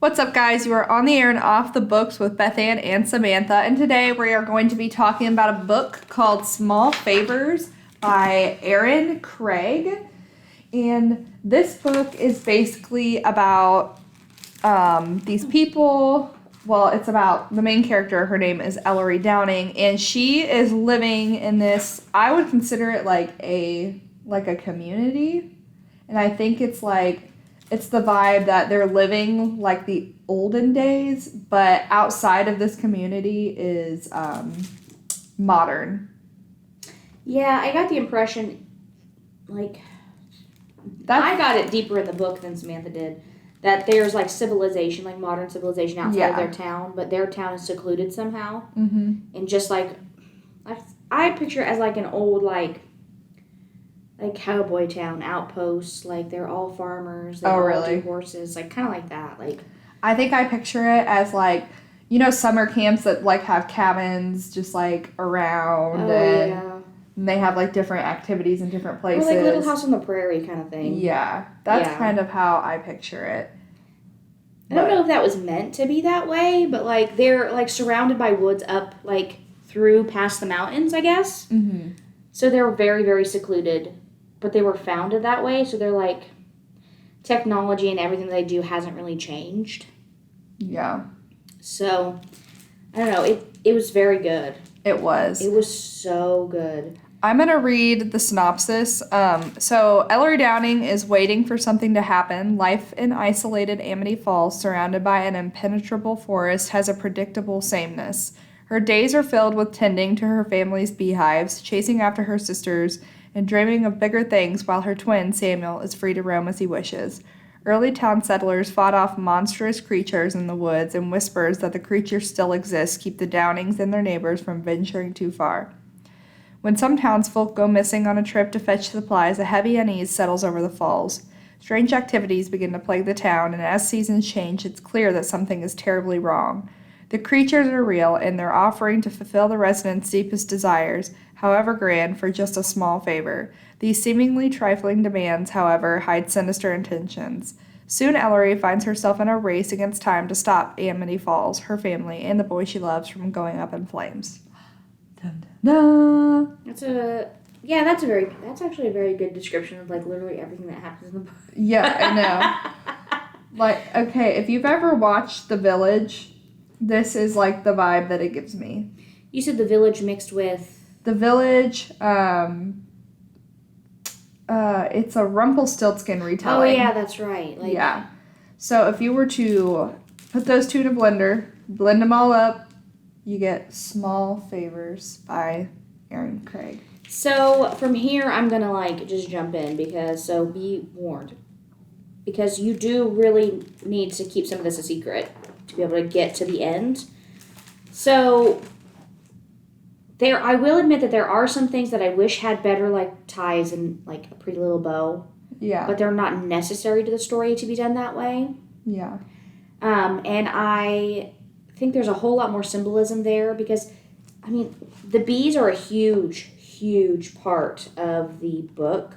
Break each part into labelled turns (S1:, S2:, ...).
S1: What's up, guys? You are on the air and off the books with Beth Ann and Samantha, and today we are going to be talking about a book called Small Favors by Erin Craig. And this book is basically about these people. Well, it's about the main character. Her name is Ellery Downing, and she is living in this, I would consider it like a community. And I think it's the vibe that they're living like the olden days, but outside of this community is modern.
S2: Yeah, I got the impression, I got it deeper in the book than Samantha did, that there's like civilization, like modern civilization outside of their town, but their town is secluded somehow.
S1: Mm-hmm.
S2: And just I picture it as like an old like cowboy town, outposts, like they're all farmers, they all do horses, like kind of like that.
S1: I think I picture it as summer camps that like have cabins just like around and they have like different activities in different places.
S2: Or like Little House on the Prairie kind of thing.
S1: Yeah, that's kind of how I picture it.
S2: I don't know if that was meant to be that way, but like they're like surrounded by woods up like through past the mountains, I guess.
S1: Mm-hmm.
S2: So they're very, very secluded. But they were founded that way, so they're like, technology and everything that they do hasn't really changed.
S1: Yeah.
S2: So, I don't know, it was very good.
S1: It was.
S2: It was so good.
S1: I'm going to read the synopsis. So, Ellery Downing is waiting for something to happen. Life in isolated Amity Falls, surrounded by an impenetrable forest, has a predictable sameness. Her days are filled with tending to her family's beehives, chasing after her sisters, and dreaming of bigger things while her twin, Samuel, is free to roam as he wishes. Early town settlers fought off monstrous creatures in the woods, and whispers that the creatures still exist keep the Downings and their neighbors from venturing too far. When some townsfolk go missing on a trip to fetch supplies, a heavy unease settles over the falls. Strange activities begin to plague the town, and as seasons change, it's clear that something is terribly wrong. The creatures are real, and they're offering to fulfill the residents' deepest desires, however grand, for just a small favor. These seemingly trifling demands, however, hide sinister intentions. Soon Ellery finds herself in a race against time to stop Amity Falls, her family, and the boy she loves from going up in flames. Dun, dun, dun.
S2: That's actually a very good description of like literally everything that happens in the book.
S1: Yeah, I know. Okay, if you've ever watched The Village, this is like the vibe that it gives me.
S2: You said The Village mixed with...
S1: The Village, it's a Rumpelstiltskin retelling.
S2: Oh, yeah, that's right.
S1: Yeah. So if you were to put those two in a blender, blend them all up, you get Small Favors by Erin Craig.
S2: So from here, I'm going to just jump in so be warned. Because you do really need to keep some of this a secret to be able to get to the end. So... I will admit that there are some things that I wish had better, ties and, a pretty little bow.
S1: Yeah.
S2: But they're not necessary to the story to be done that way.
S1: Yeah.
S2: And I think there's a whole lot more symbolism there because, the bees are a huge, huge part of the book.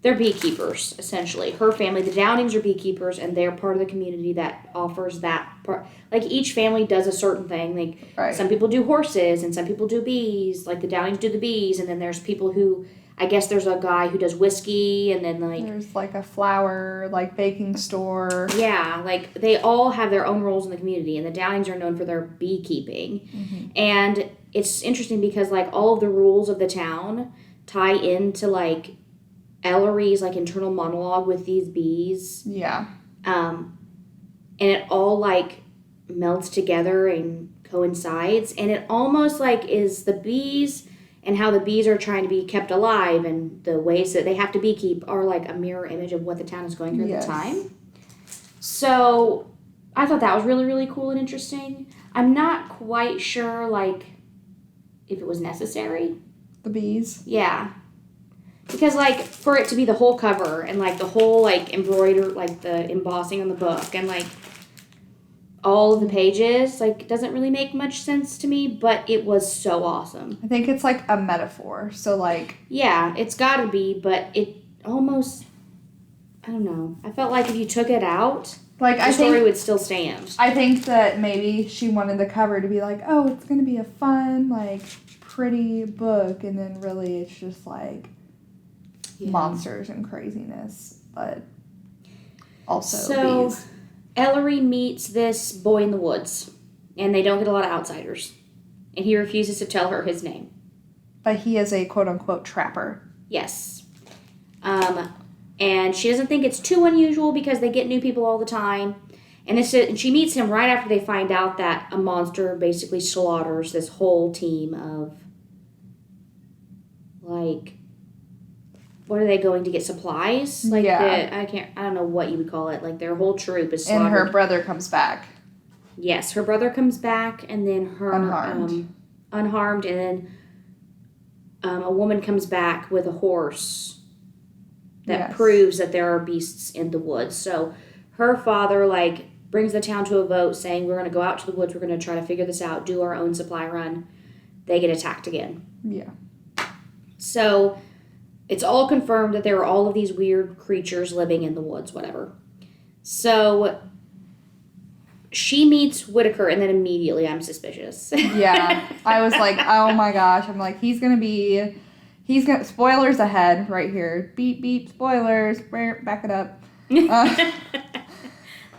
S2: They're beekeepers, essentially. Her family, the Downings, are beekeepers, and they're part of the community that offers that part. Each family does a certain thing. Some people do horses, and some people do bees. The Downings do the bees, and then there's people who, I guess there's a guy who does whiskey, and then,
S1: there's, a flower, baking store.
S2: Yeah, they all have their own roles in the community, and the Downings are known for their beekeeping. Mm-hmm. And it's interesting because, all of the rules of the town tie into, Ellery's internal monologue with these bees.
S1: Yeah.
S2: And it all melds together and coincides, and it almost is the bees and how the bees are trying to be kept alive and the ways that they have to beekeep are a mirror image of what the town is going through at the time. So I thought that was really, really cool and interesting. I'm not quite sure if it was necessary.
S1: The bees?
S2: Yeah. Because, for it to be the whole cover and, the whole, embroider, the embossing on the book and, all of the pages, it doesn't really make much sense to me, but it was so awesome.
S1: I think it's, a metaphor, so,
S2: Yeah, it's gotta be, but it almost, I don't know. I felt like if you took it out,
S1: Like,
S2: the story would still stand.
S1: I think that maybe she wanted the cover to be like, oh, it's going to be a fun, like, pretty book. And then really it's just, like, monsters and craziness. But also bees.
S2: Ellery meets this boy in the woods. And they don't get a lot of outsiders. And he refuses to tell her his name.
S1: But he is a quote-unquote trapper.
S2: Yes. And she doesn't think it's too unusual because they get new people all the time. And she meets him right after they find out that a monster basically slaughters this whole team of, like, what are they going to get, supplies? Like, I don't know what you would call it. Like, their whole troop is slaughtered.
S1: And her brother comes back.
S2: Yes, her brother comes back, and then her unharmed, and then a woman comes back with a horse that proves that there are beasts in the woods. So her father, like, brings the town to a vote saying, we're going to go out to the woods, we're going to try to figure this out, do our own supply run. They get attacked again.
S1: Yeah.
S2: So it's all confirmed that there are all of these weird creatures living in the woods, whatever. So she meets Whitaker, and then immediately I'm suspicious.
S1: Yeah. I was like, oh my gosh. I'm like, spoilers ahead right here. Beep, beep, spoilers. Back it up.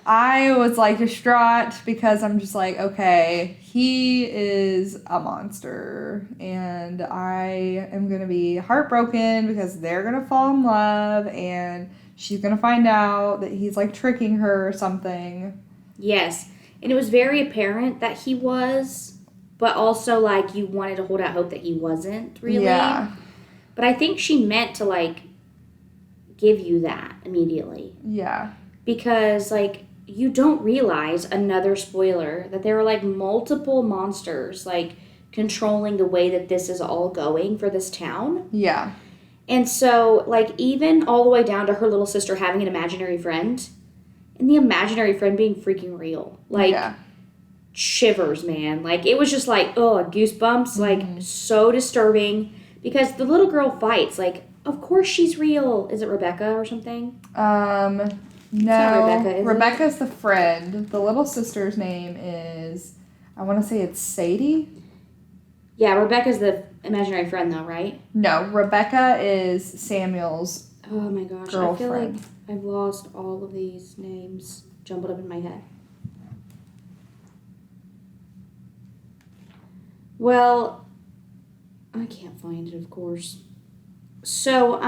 S1: I was like distraught because I'm just like, okay, he is a monster. And I am going to be heartbroken because they're going to fall in love and she's going to find out that he's like tricking her or something.
S2: Yes. And it was very apparent that he was, but also like you wanted to hold out hope that he wasn't really.
S1: Yeah.
S2: But I think she meant to, like, give you that immediately.
S1: Yeah.
S2: Because, like, you don't realize, another spoiler, that there are, like, multiple monsters, like, controlling the way that this is all going for this town.
S1: Yeah.
S2: And so, like, even all the way down to her little sister having an imaginary friend, and the imaginary friend being freaking real. Like, shivers, man. Like, it was just like, oh, goosebumps. Like, so disturbing. Because the little girl fights, like, of course she's real. Is it Rebecca or something?
S1: No.
S2: It's not Rebecca, is
S1: Rebecca's the friend. The little sister's name is, I want to say it's Sadie.
S2: Yeah, Rebecca's the imaginary friend, though, right?
S1: No, Rebecca is Samuel's
S2: Oh my gosh,
S1: girlfriend.
S2: I feel like I've lost all of these names jumbled up in my head. Well, I can't find it, of course. So,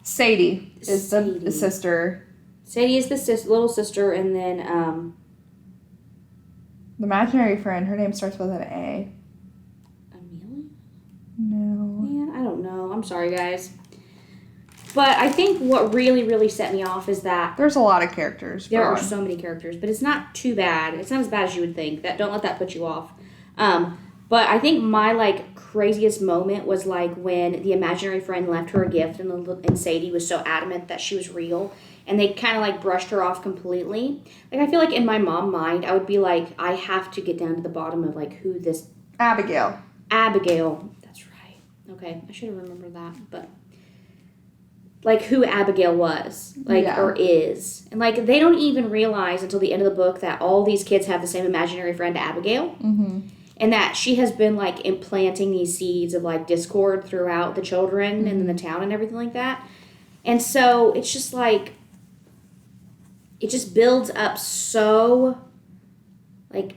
S1: Sadie is the sister.
S2: Sadie is the little sister, and then,
S1: the imaginary friend, her name starts with an A.
S2: Amelia?
S1: No.
S2: Man, I don't know. I'm sorry, guys. But I think what really, really set me off is that
S1: there's a lot of characters.
S2: There are so many characters, but it's not too bad. It's not as bad as you would think. Don't let that put you off. But I think my, like, craziest moment was, like, when the imaginary friend left her a gift and Sadie was so adamant that she was real, and they kind of, like, brushed her off completely. Like, I feel like in my mom mind, I would be like, I have to get down to the bottom of, like, who this...
S1: Abigail.
S2: That's right. Okay, I should have remembered that, but... like, who Abigail was, like, or is. And, like, they don't even realize until the end of the book that all these kids have the same imaginary friend, Abigail.
S1: Mm-hmm.
S2: And that she has been, like, implanting these seeds of, like, discord throughout the children and the town and everything like that. And so it's just, like, it just builds up so, like,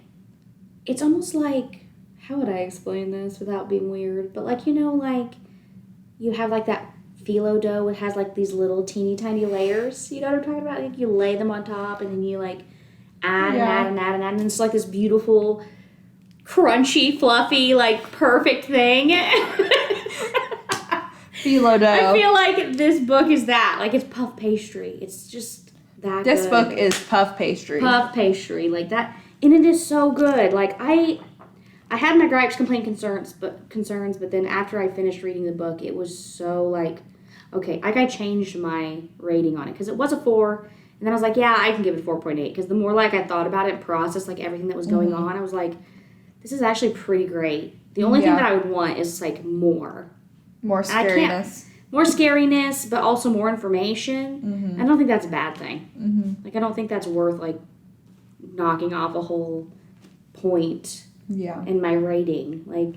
S2: it's almost like, how would I explain this without being weird? But, like, you know, like, you have, like, that phyllo dough. It has, like, these little teeny tiny layers. You know what I'm talking about? Like, you lay them on top and then you, like, add and add and add and add. And it's, like, this beautiful... crunchy, fluffy, like, perfect thing.
S1: Phyllo dough.
S2: I feel like this book is that. Like, it's puff pastry. It's just that
S1: This
S2: good.
S1: book is puff pastry.
S2: Puff pastry. Like, that. And it is so good. Like, I had my gripes, concerns, but then after I finished reading the book, it was so, like, okay, like, I changed my rating on it. Because it was a 4. And then I was like, yeah, I can give it a 4.8. Because the more, like, I thought about it and processed, like, everything that was going on, I was like... this is actually pretty great. The only thing that I would want is, like, more.
S1: More scariness.
S2: more scariness, but also more information. I don't think that's a bad thing. Like, I don't think that's worth, like, knocking off a whole point in my rating. Like,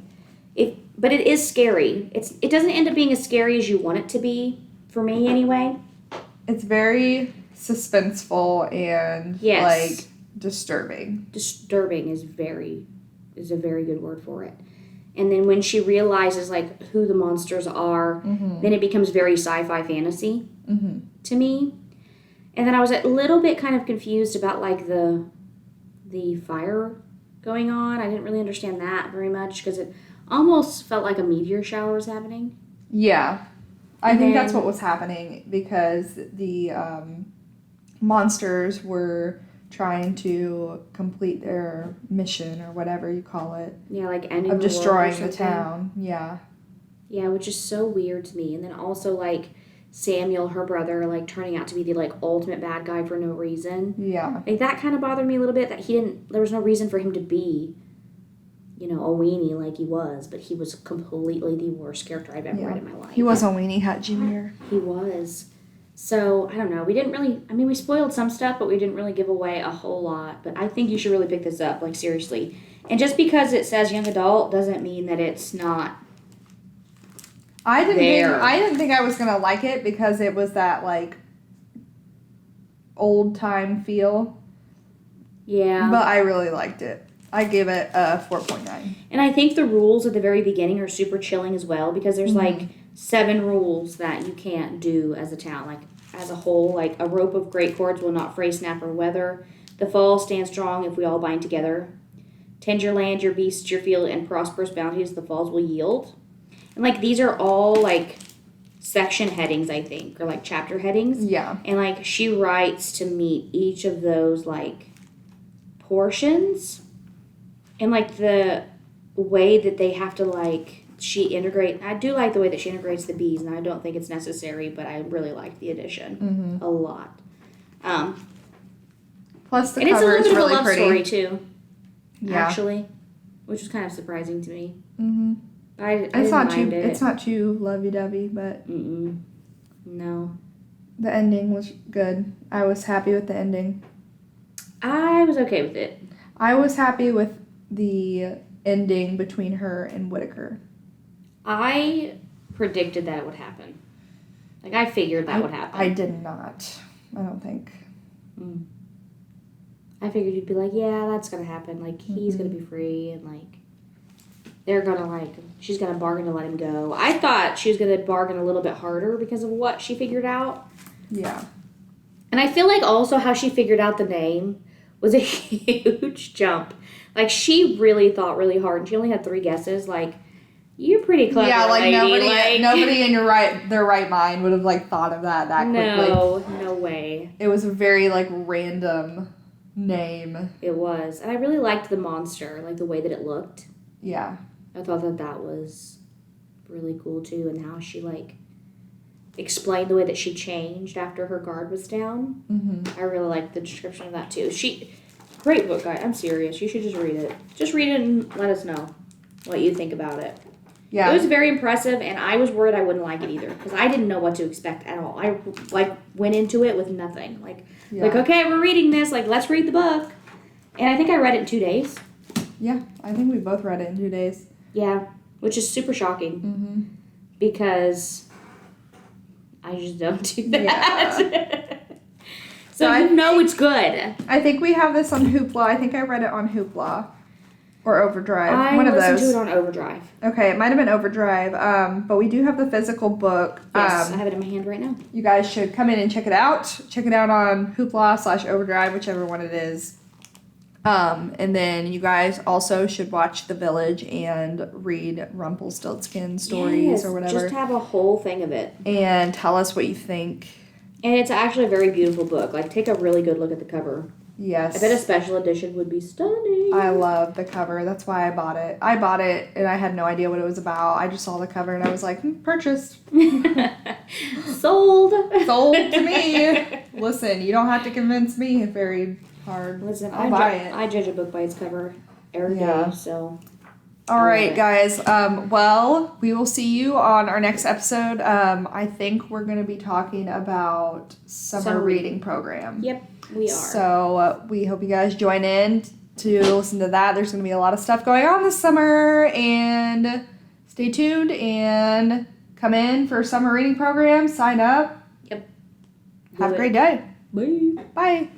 S2: but it is scary. It doesn't end up being as scary as you want it to be, for me anyway.
S1: It's very suspenseful and, like, disturbing.
S2: Disturbing is a very good word for it. And then when she realizes, like, who the monsters are, then it becomes very sci-fi fantasy to me. And then I was a little bit kind of confused about, like, the fire going on. I didn't really understand that very much because it almost felt like a meteor shower was happening.
S1: Yeah. I think that's what was happening because the monsters were trying to complete their mission or whatever you call it.
S2: Yeah, like ending
S1: of
S2: the
S1: destroying
S2: world or
S1: the town. Yeah.
S2: Yeah, which is so weird to me. And then also, like, Samuel, her brother, like, turning out to be the, like, ultimate bad guy for no reason.
S1: Yeah.
S2: Like, that kind of bothered me a little bit, that there was no reason for him to be, you know, a weenie like he was, but he was completely the worst character I've ever read in my life.
S1: He was a weenie hut junior.
S2: He was. So, I don't know. We didn't really, I mean, we spoiled some stuff, but we didn't really give away a whole lot. But I think you should really pick this up, like, seriously. And just because it says young adult doesn't mean that it's not
S1: I didn't think I was gonna like it because it was that, like, old time feel.
S2: Yeah.
S1: But I really liked it. I gave it a 4.9.
S2: And I think the rules at the very beginning are super chilling as well because there's like 7 rules that you can't do as a town, like as a whole. Like, a rope of great cords will not fray, snap, or weather. The fall stands strong if we all bind together. Tend your land, your beasts, your field, and prosperous bounties the falls will yield. And, like, these are all, like, section headings, I think, or, like, chapter headings.
S1: Yeah.
S2: And, like, she writes to meet each of those, like, portions. And, like, the way that they have to, like, I do like the way that she integrates the bees, and I don't think it's necessary, but I really like the addition a lot.
S1: Plus, the
S2: and
S1: cover
S2: it's a little bit
S1: is really
S2: of a love
S1: pretty.
S2: story, too,
S1: Yeah.
S2: actually, which was kind of surprising to me.
S1: Mm-hmm.
S2: I didn't mind it.
S1: It's not too lovey-dovey, but
S2: no.
S1: The ending was good. I was happy with the ending.
S2: I was okay with it.
S1: I was happy with the ending between her and Whitaker.
S2: I predicted that it would happen. Like, I figured that would happen.
S1: I did not. I don't think.
S2: I figured you'd be like, yeah, that's going to happen. Like, he's going to be free, and, like, they're going to, like, she's going to bargain to let him go. I thought she was going to bargain a little bit harder because of what she figured out.
S1: Yeah.
S2: And I feel like also how she figured out the name was a huge jump. Like, she really thought really hard, and she only had 3 guesses. Like, you're pretty clever,
S1: yeah, like,
S2: lady.
S1: nobody in their right mind would have, like, thought of that quickly.
S2: No way.
S1: It was a very, like, random name.
S2: It was. And I really liked the monster, like, the way that it looked.
S1: Yeah.
S2: I thought that was really cool, too, and how she, like, explained the way that she changed after her guard was down. I really liked the description of that, too. Great book, guys. I'm serious. You should just read it. Just read it and let us know what you think about it.
S1: Yeah.
S2: It was very impressive, and I was worried I wouldn't like it either, because I didn't know what to expect at all. I, like, went into it with nothing. Like, okay, we're reading this. Like, let's read the book. And I think I read it in 2 days.
S1: Yeah, I think we both read it in 2 days.
S2: Yeah, which is super shocking. Because I just don't do that.
S1: Yeah.
S2: So you know it's good.
S1: I think we have this on Hoopla. I think I read it on Hoopla. Or Overdrive. One of
S2: I
S1: those.
S2: listened to it on Overdrive.
S1: Okay, it might have been Overdrive. But we do have the physical book.
S2: Yes, I have it in my hand right now.
S1: You guys should come in and check it out. Check it out on Hoopla/Overdrive, whichever one it is. And then you guys also should watch The Village and read Rumpelstiltskin stories or whatever.
S2: Just have a whole thing of it.
S1: And tell us what you think.
S2: And it's actually a very beautiful book. Like, take a really good look at the cover.
S1: Yes.
S2: I bet a special edition would be stunning.
S1: I love the cover. That's why I bought it. I bought it and I had no idea what it was about. I just saw the cover and I was like, purchased.
S2: Sold.
S1: Sold to me. Listen, you don't have to convince me very hard.
S2: Listen,
S1: I'll buy it.
S2: I judge a book by its cover every day, so.
S1: All
S2: love
S1: right,
S2: it.
S1: guys. Well, we will see you on our next episode. I think we're going to be talking about summer reading program.
S2: Yep, we are.
S1: So we hope you guys join in to listen to that. There's going to be a lot of stuff going on this summer, and stay tuned and come in for summer reading program. Sign up.
S2: Yep.
S1: Have a great day.
S2: Bye.
S1: Bye.